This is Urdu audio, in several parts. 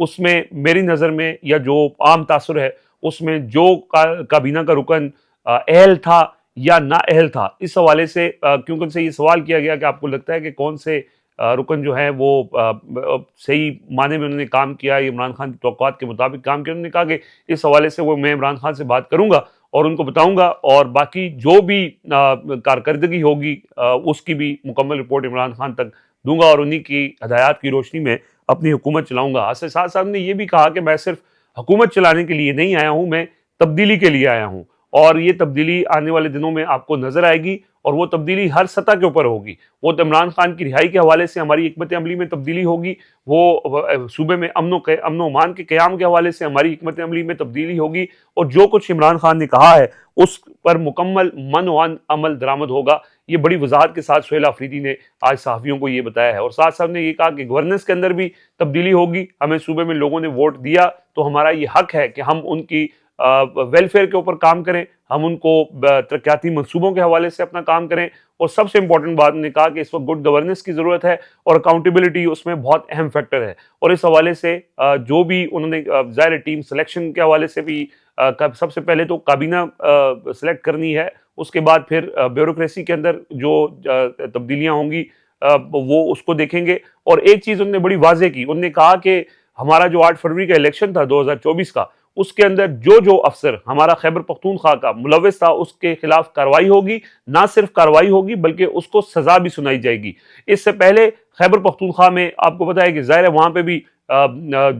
اس میں میری نظر میں یا جو عام تاثر ہے اس میں جو کابینہ کا رکن اہل تھا یا نا اہل تھا، اس حوالے سے کیونکہ ان سے یہ سوال کیا گیا کہ آپ کو لگتا ہے کہ کون سے رکن جو ہیں وہ صحیح معنی میں انہوں نے کام کیا، عمران خان کی توقعات کے مطابق کام کیا، انہوں نے کہا کہ اس حوالے سے وہ میں عمران خان سے بات کروں گا اور ان کو بتاؤں گا، اور باقی جو بھی کارکردگی ہوگی اس کی بھی مکمل رپورٹ عمران خان تک دوں گا اور انہی کی ہدایات کی روشنی میں اپنی حکومت چلاؤں گا۔ ساتھ ساتھ نے یہ بھی کہا کہ میں صرف حکومت چلانے کے لیے نہیں آیا ہوں، میں تبدیلی کے لیے آیا ہوں، اور یہ تبدیلی آنے والے دنوں میں آپ کو نظر آئے گی، اور وہ تبدیلی ہر سطح کے اوپر ہوگی۔ وہ عمران خان کی رہائی کے حوالے سے ہماری حکمت عملی میں تبدیلی ہوگی، وہ صوبے میں امن و امان کے قیام کے حوالے سے ہماری حکمت عملی میں تبدیلی ہوگی، اور جو کچھ عمران خان نے کہا ہے اس پر مکمل من عمل درآمد ہوگا۔ یہ بڑی وضاحت کے ساتھ سہیل آفریدی نے آج صحافیوں کو یہ بتایا ہے، اور ساتھ ساتھ نے یہ کہا کہ گورننس کے اندر بھی تبدیلی ہوگی۔ ہمیں صوبے میں لوگوں نے ووٹ دیا تو ہمارا یہ حق ہے کہ ہم ان کی ویلفیئر کے اوپر کام کریں، ہم ان کو ترقیاتی منصوبوں کے حوالے سے اپنا کام کریں، اور سب سے امپورٹنٹ بات نے کہا کہ اس وقت گڈ گورننس کی ضرورت ہے، اور اکاؤنٹیبلٹی اس میں بہت اہم فیکٹر ہے۔ اور اس حوالے سے جو بھی انہوں نے ظاہر ٹیم سلیکشن کے حوالے سے بھی سب سے پہلے تو کابینہ سلیکٹ کرنی ہے، اس کے بعد پھر بیوروکریسی کے اندر جو تبدیلیاں ہوں گی وہ اس کو دیکھیں گے۔ اور ایک چیز انہوں نے بڑی واضح کی، انہوں نے کہا کہ ہمارا جو 8 فروری کا الیکشن تھا 2024 کا، اس کے اندر جو افسر ہمارا خیبر پختونخوا کا ملوث تھا اس کے خلاف کارروائی ہوگی، نہ صرف کارروائی ہوگی بلکہ اس کو سزا بھی سنائی جائے گی۔ اس سے پہلے خیبر پختونخوا میں آپ کو پتا ہے کہ ظاہر ہے وہاں پہ بھی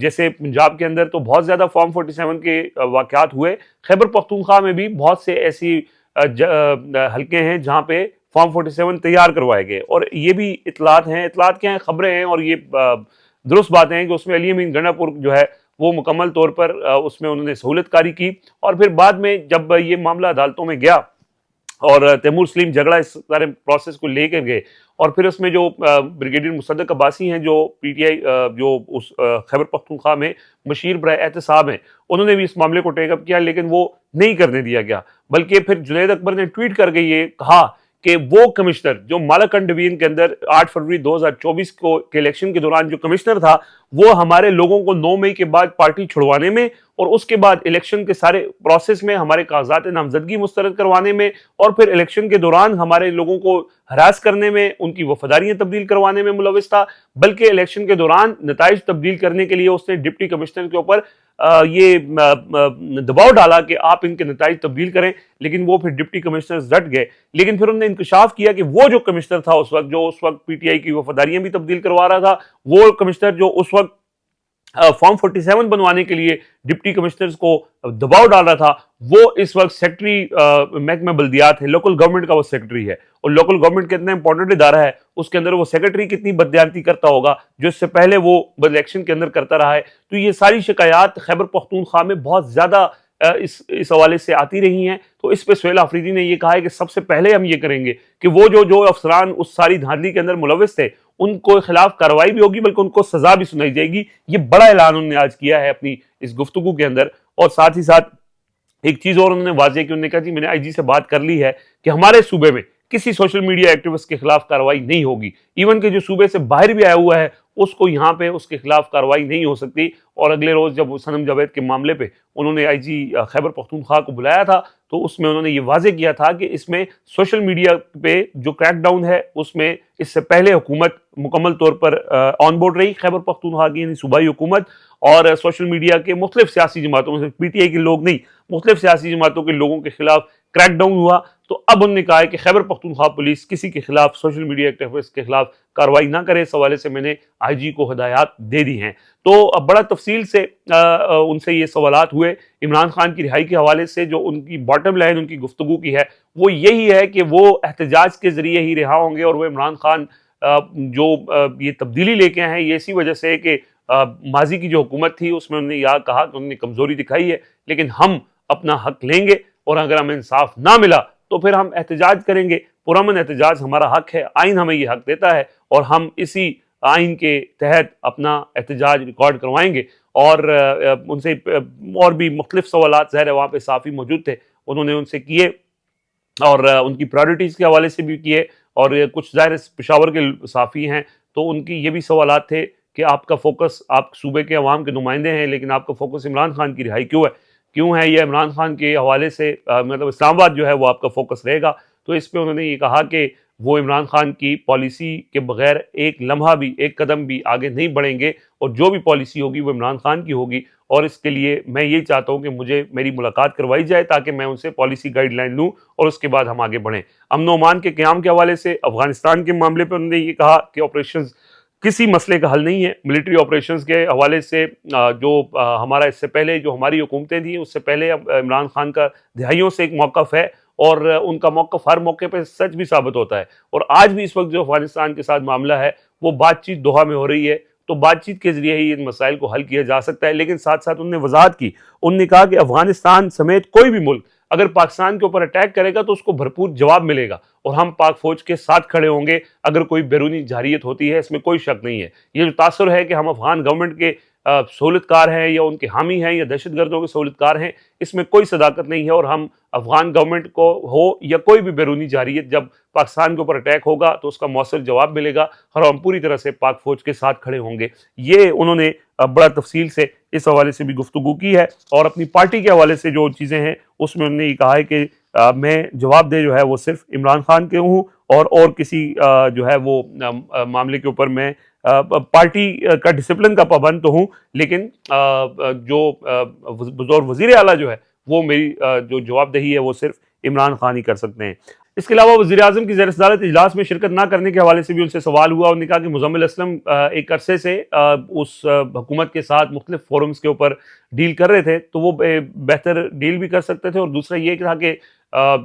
جیسے پنجاب کے اندر تو بہت زیادہ فارم 47 کے واقعات ہوئے، خیبر پختونخوا میں بھی بہت سے ایسی حلقے ہیں جہاں پہ فارم 47 تیار کروائے گئے، اور یہ بھی اطلاعات ہیں، اطلاعات کیا ہیں، خبریں ہیں، اور یہ درست باتیں ہیں کہ اس میں علی امین گنڈا پور جو ہے وہ مکمل طور پر اس میں انہوں نے سہولت کاری کی، اور پھر بعد میں جب یہ معاملہ عدالتوں میں گیا اور تیمور سلیم جھگڑا اس سارے پروسیس کو لے کر گئے، اور پھر اس میں جو بریگیڈیئر مصدق عباسی ہیں جو پی ٹی آئی جو اس خیبر پختونخوا میں مشیر برائے احتساب ہیں، انہوں نے بھی اس معاملے کو ٹیک اپ کیا، لیکن وہ نہیں کرنے دیا گیا، بلکہ پھر جنید اکبر نے ٹویٹ کر کے یہ کہا کہ وہ کمشنر جو مالاکنڈ ڈویژن کے اندر 8 فروری 2024 کے الیکشن کے دوران جو کمشنر تھا، وہ ہمارے لوگوں کو 9 مئی کے بعد پارٹی چھڑوانے میں اور اس کے بعد الیکشن کے سارے پروسیس میں ہمارے کاغذات نامزدگی مسترد کروانے میں، اور پھر الیکشن کے دوران ہمارے لوگوں کو ہراس کرنے میں، ان کی وفاداریاں تبدیل کروانے میں ملوث تھا، بلکہ الیکشن کے دوران نتائج تبدیل کرنے کے لیے اس نے ڈپٹی کمشنر کے اوپر یہ دباؤ ڈالا کہ آپ ان کے نتائج تبدیل کریں، لیکن وہ پھر ڈپٹی کمشنر ڈٹ گئے۔ لیکن پھر انہوں نے انکشاف کیا کہ وہ جو کمشنر تھا اس وقت، جو اس وقت پی ٹی آئی کی وفاداریاں بھی تبدیل کروا رہا تھا، وہ کمشنر جو اس وقت فارم 47 بنوانے کے لیے ڈپٹی کمشنرز کو دباؤ ڈال رہا تھا، وہ اس وقت سیکٹری محکمہ بلدیات ہے، لوکل گورنمنٹ کا وہ سیکٹری ہے، اور لوکل گورنمنٹ کتنا امپورٹنٹ ادارہ ہے، اس کے اندر وہ سیکرٹری کتنی بددیانتی کرتا ہوگا جو اس سے پہلے وہ الیکشن کے اندر کرتا رہا ہے۔ تو یہ ساری شکایات خیبر پختونخوا میں بہت زیادہ اس حوالے سے آتی رہی ہیں، تو اس پہ سہیل آفریدی نے یہ کہا ہے کہ سب سے پہلے ہم یہ کریں گے کہ وہ جو افسران اس ساری دھاندلی کے اندر ملوث تھے ان کو خلاف کارروائی بھی ہوگی، بلکہ ان کو سزا بھی سنائی جائے گی۔ یہ بڑا اعلان انہوں نے آج کیا ہے اپنی اس گفتگو کے اندر، اور ساتھ ہی ساتھ ایک چیز اور انہوں نے واضح کی، انہوں نے کہا جی میں نے آئی جی سے بات کر لی ہے کہ ہمارے صوبے میں کسی سوشل میڈیا ایکٹیوسٹ کے خلاف کارروائی نہیں ہوگی، ایون کہ جو صوبے سے باہر بھی آیا ہوا ہے اس کو یہاں پہ اس کے خلاف کارروائی نہیں ہو سکتی۔ اور اگلے روز جب صنم جاوید کے معاملے پہ انہوں نے آئی جی خیبر پختونخوا کو بلایا تھا تو اس میں انہوں نے یہ واضح کیا تھا کہ اس میں سوشل میڈیا پہ جو کریک ڈاؤن ہے اس میں اس سے پہلے حکومت مکمل طور پر آن بورڈ رہی، خیبر پختونخوا کی یعنی صوبائی حکومت، اور سوشل میڈیا کے مختلف سیاسی جماعتوں میں، پی ٹی آئی کے لوگ نہیں، مختلف سیاسی جماعتوں کے لوگوں کے خلاف کریک ڈاؤن ہوا۔ تو اب انہوں نے کہا ہے کہ خیبر پختونخوا پولیس کسی کے خلاف، سوشل میڈیا ایکٹیوسٹ کے خلاف کارروائی نہ کرے، اس حوالے سے میں نے آئی جی کو ہدایات دے دی ہیں۔ تو اب بڑا تفصیل سے ان سے یہ سوالات ہوئے عمران خان کی رہائی کے حوالے سے، جو ان کی باٹم لائن ان کی گفتگو کی ہے وہ یہی ہے کہ وہ احتجاج کے ذریعے ہی رہا ہوں گے، اور وہ عمران خان جو یہ تبدیلی لے کے آئے ہیں یہ اسی وجہ سے کہ ماضی کی جو حکومت تھی اس میں انہوں نے یہ کہا کہ انہوں نے کمزوری دکھائی ہے، لیکن ہم اپنا حق لیں گے، اور اگر ہمیں انصاف نہ ملا تو پھر ہم احتجاج کریں گے۔ پرامن احتجاج ہمارا حق ہے، آئین ہمیں یہ حق دیتا ہے، اور ہم اسی آئین کے تحت اپنا احتجاج ریکارڈ کروائیں گے۔ اور ان سے اور بھی مختلف سوالات ظاہر ہے وہاں پہ صحافی موجود تھے، انہوں نے ان سے کیے، اور ان کی پرائورٹیز کے حوالے سے بھی کیے، اور کچھ ظاہر پشاور کے صحافی ہیں تو ان کی یہ بھی سوالات تھے کہ آپ کا فوکس، آپ صوبے کے عوام کے نمائندے ہیں لیکن آپ کا فوکس عمران خان کی رہائی کیوں ہے یہ عمران خان کے حوالے سے مطلب اسلام آباد جو ہے وہ آپ کا فوکس رہے گا. تو اس پہ انہوں نے یہ کہا کہ وہ عمران خان کی پالیسی کے بغیر ایک لمحہ بھی، ایک قدم بھی آگے نہیں بڑھیں گے، اور جو بھی پالیسی ہوگی وہ عمران خان کی ہوگی. اور اس کے لیے میں یہی چاہتا ہوں کہ میری ملاقات کروائی جائے تاکہ میں ان سے پالیسی گائیڈ لائن لوں اور اس کے بعد ہم آگے بڑھیں. امن و امان کے قیام کے حوالے سے افغانستان کے معاملے پہ انہوں نے یہ کہا کہ آپریشنز کسی مسئلے کا حل نہیں ہے. ملٹری آپریشنز کے حوالے سے جو ہمارا اس سے پہلے جو ہماری حکومتیں تھیں اس سے پہلے عمران خان کا دہائیوں سے ایک موقف ہے، اور ان کا موقف ہر موقع پہ سچ بھی ثابت ہوتا ہے. اور آج بھی اس وقت جو افغانستان کے ساتھ معاملہ ہے وہ بات چیت دوحہ میں ہو رہی ہے، تو بات چیت کے ذریعے ہی ان مسائل کو حل کیا جا سکتا ہے. لیکن ساتھ ساتھ انہوں نے وضاحت کی، انہوں نے کہا کہ افغانستان سمیت کوئی بھی ملک اگر پاکستان کے اوپر اٹیک کرے گا تو اس کو بھرپور جواب ملے گا، اور ہم پاک فوج کے ساتھ کھڑے ہوں گے اگر کوئی بیرونی جارحیت ہوتی ہے. اس میں کوئی شک نہیں ہے. یہ جو تاثر ہے کہ ہم افغان گورنمنٹ کے سہولت کار ہیں یا ان کے حامی ہیں یا دہشت گردوں کے سہولت کار ہیں، اس میں کوئی صداقت نہیں ہے. اور ہم افغان گورنمنٹ کو ہو یا کوئی بھی بیرونی جارحیت جب پاکستان کے اوپر اٹیک ہوگا تو اس کا مؤثر جواب ملے گا، اور ہم پوری طرح سے پاک فوج کے ساتھ کھڑے ہوں گے. یہ انہوں نے بڑا تفصیل سے اس حوالے سے بھی گفتگو کی ہے. اور اپنی پارٹی کے حوالے سے جو چیزیں ہیں اس میں انہوں نے یہ کہا ہے کہ میں جواب دہ جو ہے وہ صرف عمران خان کے ہوں، اور کسی جو ہے وہ معاملے کے اوپر میں پارٹی کا ڈسپلن کا پابند تو ہوں، لیکن جو بطور وزیر اعلیٰ جو ہے وہ میری جو جواب دہی ہے وہ صرف عمران خان ہی کر سکتے ہیں. اس کے علاوہ وزیر اعظم کی زیر صدارت اجلاس میں شرکت نہ کرنے کے حوالے سے بھی ان سے سوال ہوا. انہوں نے کہا کہ مزمل اسلم ایک عرصے سے اس حکومت کے ساتھ مختلف فورمز کے اوپر ڈیل کر رہے تھے، تو وہ بہتر ڈیل بھی کر سکتے تھے. اور دوسرا یہ تھا کہ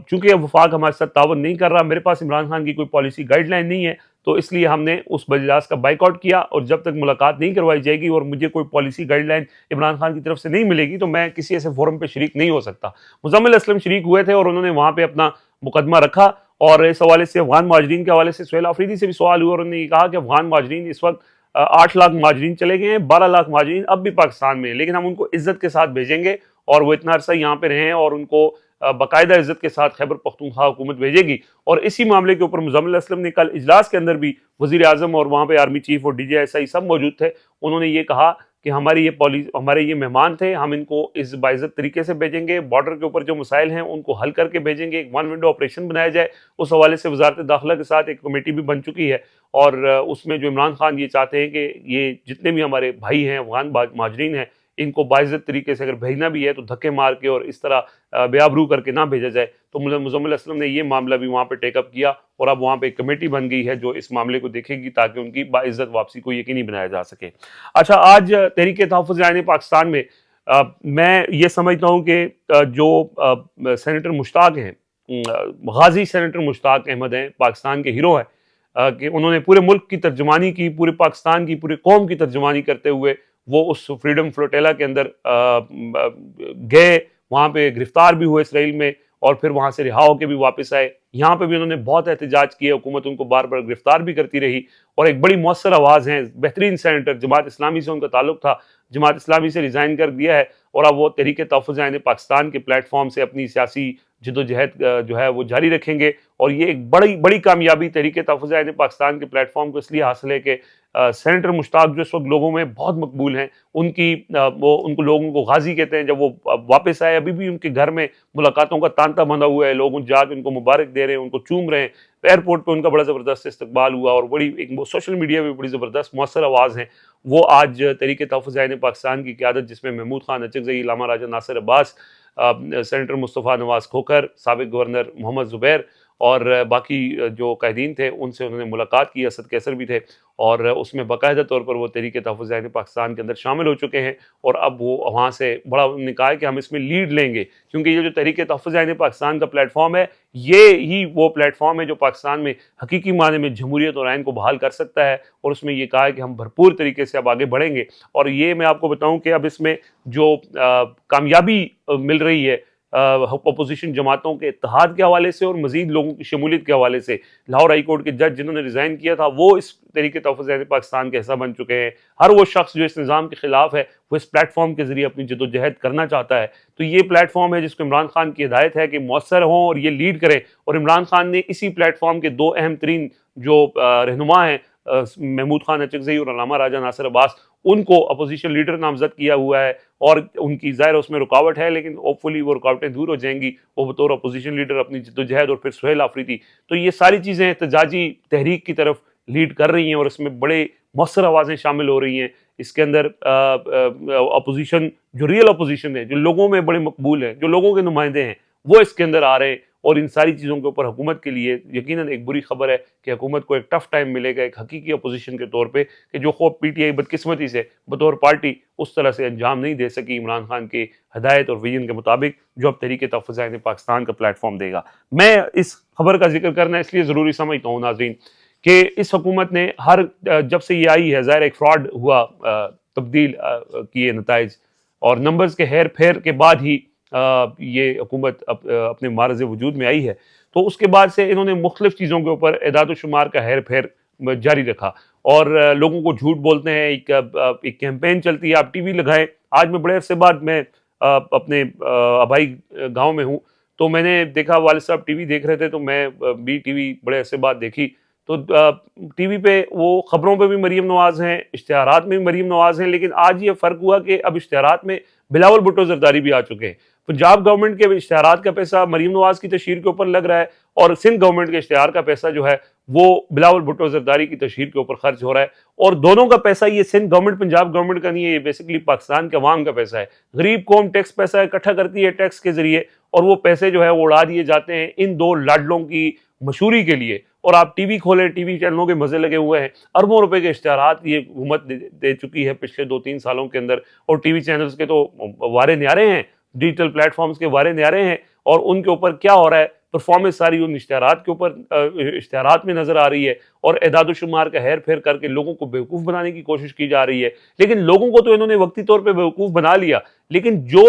چونکہ وفاق ہمارے ساتھ تعاون نہیں کر رہا، میرے پاس عمران خان کی کوئی پالیسی گائیڈ لائن نہیں ہے، تو اس لیے ہم نے اس اجلاس کا بائیک آؤٹ کیا، اور جب تک ملاقات نہیں کروائی جائے گی اور مجھے کوئی policy guide line Imran Khan کی طرف سے نہیں ملے گی تو میں کسی ایسے فورم پہ شریک نہیں ہو سکتا. مزمل اسلم شریک ہوئے تھے اور انہوں نے وہاں پہ اپنا مقدمہ رکھا. اور اس حوالے سے افغان مہاجرین کے حوالے سے سہیل آفریدی سے بھی سوال ہوا، اور انہوں نے یہ کہا کہ افغان مہاجرین اس وقت 8 لاکھ مہاجرین چلے گئے ہیں، 12 لاکھ مہاجرین اب بھی پاکستان میں ہیں، لیکن ہم ان کو عزت کے ساتھ بھیجیں گے اور وہ اتنا عرصہ یہاں پہ رہیں، اور ان کو باقاعدہ عزت کے ساتھ خیبر پختونخوا حکومت بھیجے گی. اور اسی معاملے کے اوپر مزمل اسلم نے کل اجلاس کے اندر بھی وزیر اعظم اور وہاں پہ آرمی چیف اور ڈی جی ایس آئی سب موجود تھے، انہوں نے یہ کہا کہ ہمارے یہ مہمان تھے، ہم ان کو اس باعزت طریقے سے بھیجیں گے، بارڈر کے اوپر جو مسائل ہیں ان کو حل کر کے بھیجیں گے، ایک ون ونڈو آپریشن بنایا جائے. اس حوالے سے وزارت داخلہ کے ساتھ ایک کمیٹی بھی بن چکی ہے، اور اس میں جو عمران خان یہ چاہتے ہیں کہ یہ جتنے بھی ہمارے بھائی ہیں افغان مہاجرین ہیں ان کو باعزت طریقے سے اگر بھیجنا بھی ہے تو دھکے مار کے اور اس طرح بے آبرو کر کے نہ بھیجا جائے. تو مزمل اسلم نے یہ معاملہ بھی وہاں پہ ٹیک اپ کیا، اور اب وہاں پہ ایک کمیٹی بن گئی ہے جو اس معاملے کو دیکھے گی تاکہ ان کی باعزت واپسی کو یقینی بنایا جا سکے. اچھا، آج تحریک تحفظ آئین پاکستان میں میں یہ سمجھتا ہوں کہ جو سینیٹر مشتاق ہیں، غازی سینیٹر مشتاق احمد ہیں، پاکستان کے ہیرو ہیں، کہ انہوں نے پورے ملک کی ترجمانی کی، پورے پاکستان کی، پوری قوم کی ترجمانی کرتے ہوئے وہ اس فریڈم فلوٹیلا کے اندر گئے، وہاں پہ گرفتار بھی ہوئے اسرائیل میں، اور پھر وہاں سے رہا ہو کے بھی واپس آئے. یہاں پہ بھی انہوں نے بہت احتجاج کیے، حکومت ان کو بار بار گرفتار بھی کرتی رہی، اور ایک بڑی مؤثر آواز ہیں، بہترین سینیٹر، جماعت اسلامی سے ان کا تعلق تھا، جماعت اسلامی سے ریزائن کر دیا ہے، اور اب وہ تحریک تحفظ آئین پاکستان کے پلیٹ فارم سے اپنی سیاسی جدوجہد جو ہے وہ جاری رکھیں گے. اور یہ ایک بڑی کامیابی تحریک تحفظ آئین پاکستان کے پلیٹ فارم کو اس لیے حاصل ہے کہ سینیٹر مشتاق جو اس وقت لوگوں میں بہت مقبول ہیں، ان کو لوگوں کو غازی کہتے ہیں. جب وہ واپس آئے ابھی بھی ان کے گھر میں ملاقاتوں کا تانتا بندھا ہوا ہے، لوگ جا کے ان کو مبارک دے رہے ہیں، ان کو چوم رہے ہیں. ایئرپورٹ پہ ان کا بڑا زبردست استقبال ہوا، اور بڑی ایک سوشل میڈیا پہ بڑی زبردست مؤثر آواز ہیں. وہ آج تحریک تحفظ آئین پاکستان کی قیادت، جس میں محمود خان اچکزئی، علامہ راجہ ناصر عباس، سینیٹر مصطفیٰ نواز کھوکھر، سابق گورنر محمد زبیر اور باقی جو قائدین تھے ان سے انہوں نے ملاقات کی. اسد کیسر بھی تھے، اور اس میں باقاعدہ طور پر وہ تحریک تحفظ آئین پاکستان کے اندر شامل ہو چکے ہیں. اور اب وہ وہاں سے بڑا انہوں نے کہا ہے کہ ہم اس میں لیڈ لیں گے، کیونکہ یہ جو تحریک تحفظ آئین پاکستان کا پلیٹ فارم ہے، یہ ہی وہ پلیٹ فارم ہے جو پاکستان میں حقیقی معنی میں جمہوریت اور آئین کو بحال کر سکتا ہے. اور اس میں یہ کہا ہے کہ ہم بھرپور طریقے سے اب آگے بڑھیں گے. اور یہ میں آپ کو بتاؤں کہ اب اس میں جو کامیابی مل رہی ہے اپوزیشن جماعتوں کے اتحاد کے حوالے سے اور مزید لوگوں کی شمولیت کے حوالے سے، لاہور ہائی کورٹ کے جج جنہوں نے ریزائن کیا تھا وہ اس تحریک تحفظ آئین پاکستان کے حصہ بن چکے ہیں. ہر وہ شخص جو اس نظام کے خلاف ہے وہ اس پلیٹ فارم کے ذریعے اپنی جدوجہد کرنا چاہتا ہے. تو یہ پلیٹ فارم ہے جس کو عمران خان کی ہدایت ہے کہ مؤثر ہوں اور یہ لیڈ کریں. اور عمران خان نے اسی پلیٹ فارم کے 2 اہم ترین جو رہنما ہیں محمود خان اچکزئی اور علامہ راجہ ناصر عباس ان کو اپوزیشن لیڈر نامزد کیا ہوا ہے، اور ان کی ظاہر اس میں رکاوٹ ہے، لیکن ہوپ فلی وہ رکاوٹیں دور ہو جائیں گی، وہ بطور اپوزیشن لیڈر اپنی جدوجہد، اور پھر سہیل آفریدی، تو یہ ساری چیزیں احتجاجی تحریک کی طرف لیڈ کر رہی ہیں، اور اس میں بڑے مؤثر آوازیں شامل ہو رہی ہیں۔ اس کے اندر اپوزیشن، جو ریئل اپوزیشن ہے، جو لوگوں میں بڑے مقبول ہیں، جو لوگوں کے نمائندے ہیں، وہ اس کے اندر آ رہے ہیں، اور ان ساری چیزوں کے اوپر حکومت کے لیے یقیناً ایک بری خبر ہے کہ حکومت کو ایک ٹف ٹائم ملے گا ایک حقیقی اپوزیشن کے طور پہ، کہ جو خوب پی ٹی آئی بدقسمتی سے بطور پارٹی اس طرح سے انجام نہیں دے سکی عمران خان کے ہدایت اور ویژن کے مطابق، جو اب تحریک تحفظ آئین پاکستان کا پلیٹ فارم دے گا۔ میں اس خبر کا ذکر کرنا اس لیے ضروری سمجھتا ہوں ناظرین کہ اس حکومت نے جب سے یہ آئی ہے، ظاہر ایک فراڈ ہوا، تبدیل کیے نتائج، اور نمبرز کے ہیر پھیر کے بعد ہی یہ حکومت اپنے معرض وجود میں آئی ہے، تو اس کے بعد سے انہوں نے مختلف چیزوں کے اوپر اعداد و شمار کا ہیر پھیر جاری رکھا، اور لوگوں کو جھوٹ بولتے ہیں، ایک کیمپین چلتی ہے، آپ ٹی وی لگائیں۔ آج میں بڑے عرصے بعد میں اپنے آبائی گاؤں میں ہوں، تو میں نے دیکھا والد صاحب ٹی وی دیکھ رہے تھے، تو میں بھی ٹی وی بڑے عرصے بعد دیکھی، تو ٹی وی پہ وہ خبروں پہ بھی مریم نواز ہیں، اشتہارات میں بھی مریم نواز ہیں، لیکن آج یہ فرق ہوا کہ اب اشتہارات میں بلاول بھٹو زرداری بھی آ چکے ہیں۔ پنجاب گورنمنٹ کے اشتہارات کا پیسہ مریم نواز کی تشہیر کے اوپر لگ رہا ہے، اور سندھ گورنمنٹ کے اشتہار کا پیسہ جو ہے وہ بلاول بھٹو زرداری کی تشہیر کے اوپر خرچ ہو رہا ہے، اور دونوں کا پیسہ یہ سندھ گورنمنٹ پنجاب گورنمنٹ کا نہیں ہے، یہ بیسیکلی پاکستان کے عوام کا پیسہ ہے۔ غریب قوم ٹیکس پیسہ اکٹھا کرتی ہے ٹیکس کے ذریعے، اور وہ پیسے جو ہے وہ اڑا دیے جاتے ہیں ان دو لاڈلوں کی مشہوری کے لیے، اور آپ ٹی وی کھولیں، ٹی وی چینلوں کے مزے لگے ہوئے ہیں، اربوں روپے کے اشتہارات یہ حکومت دے چکی ہے پچھلے 2-3 سالوں کے اندر، اور ٹی وی چینلز کے تو وارے نیارے ہیں، ڈیجیٹل پلیٹ فارمز کے وارے نیارے ہیں، اور ان کے اوپر کیا ہو رہا ہے، پرفارمنس ساری ان اشتہارات کے اوپر اشتہارات میں نظر آ رہی ہے، اور اعداد و شمار کا ہیر پھیر کر کے لوگوں کو بیوقوف بنانے کی کوشش کی جا رہی ہے۔ لیکن لوگوں کو تو انہوں نے وقتی طور پہ بیوقوف بنا لیا، لیکن جو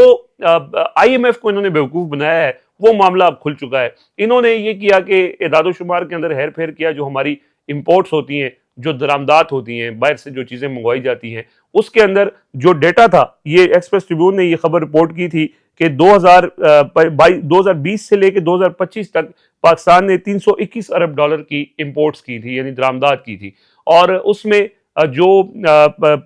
آئی ایم ایف کو انہوں نے بیوقوف بنایا ہے وہ معاملہ اب کھل چکا ہے۔ انہوں نے یہ کیا کہ اعداد و شمار کے اندر ہیر پھیر کیا، جو ہماری امپورٹس ہوتی ہیں، جو درآمدات ہوتی ہیں، باہر سے جو چیزیں منگوائی جاتی ہیں، اس کے اندر جو ڈیٹا تھا، یہ ایکسپریس ٹریبیون نے یہ خبر رپورٹ کی تھی کہ 2020 سے لے کے 2025 تک پاکستان نے $321 ارب کی امپورٹس کی تھی، یعنی درآمدات کی تھی، اور اس میں جو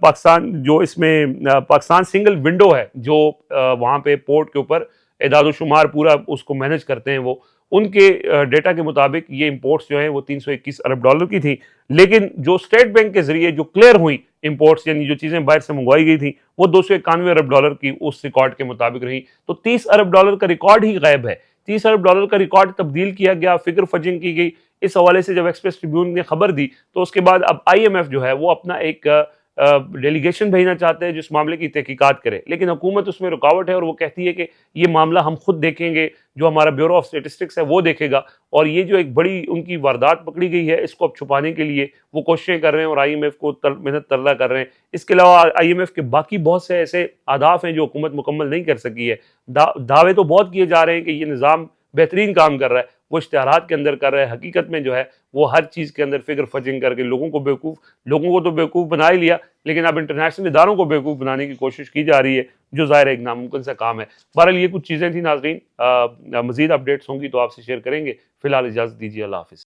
پاکستان سنگل ونڈو ہے، جو وہاں پہ پورٹ کے اوپر اعداد و شمار پورا اس کو مینج کرتے ہیں، وہ ان کے ڈیٹا کے مطابق یہ امپورٹس جو ہیں وہ $321 ارب کی تھی، لیکن جو اسٹیٹ بینک کے ذریعے جو کلیئر ہوئی امپورٹس، یعنی جو چیزیں باہر سے منگوائی گئی تھیں، وہ $291 ارب کی اس ریکارڈ کے مطابق رہی، تو $30 ارب کا ریکارڈ ہی غائب ہے۔ $30 ارب کا ریکارڈ تبدیل کیا گیا، فگر فجنگ کی گئی۔ اس حوالے سے جب ایکسپریس ٹریبیون نے خبر دی تو اس کے بعد اب آئی ایم ایف جو ہے وہ اپنا ایک ڈیلیگیشن بھیجنا چاہتے ہیں جس معاملے کی تحقیقات کرے، لیکن حکومت اس میں رکاوٹ ہے، اور وہ کہتی ہے کہ یہ معاملہ ہم خود دیکھیں گے، جو ہمارا بیورو آف اسٹیٹسٹکس ہے وہ دیکھے گا، اور یہ جو ایک بڑی ان کی واردات پکڑی گئی ہے، اس کو اب چھپانے کے لیے وہ کوششیں کر رہے ہیں، اور آئی ایم ایف کو محنت ترلا کر رہے ہیں۔ اس کے علاوہ آئی ایم ایف کے باقی بہت سے ایسے اہداف ہیں جو حکومت مکمل نہیں کر سکی ہے۔ دعوے تو بہت کیے جا رہے ہیں کہ یہ نظام بہترین کام کر رہا ہے، وہ اشتہارات کے اندر کر رہا ہے، حقیقت میں جو ہے وہ ہر چیز کے اندر فگر فجنگ کر کے لوگوں کو تو بیوقوف بنا ہی لیا، لیکن اب انٹرنیشنل اداروں کو بیوقوف بنانے کی کوشش کی جا رہی ہے، جو ظاہر ایک ناممکن سا کام ہے۔ بہرحال یہ کچھ چیزیں تھیں ناظرین، مزید اپڈیٹس ہوں گی تو آپ سے شیئر کریں گے۔ فی الحال اجازت دیجیے، اللہ حافظ۔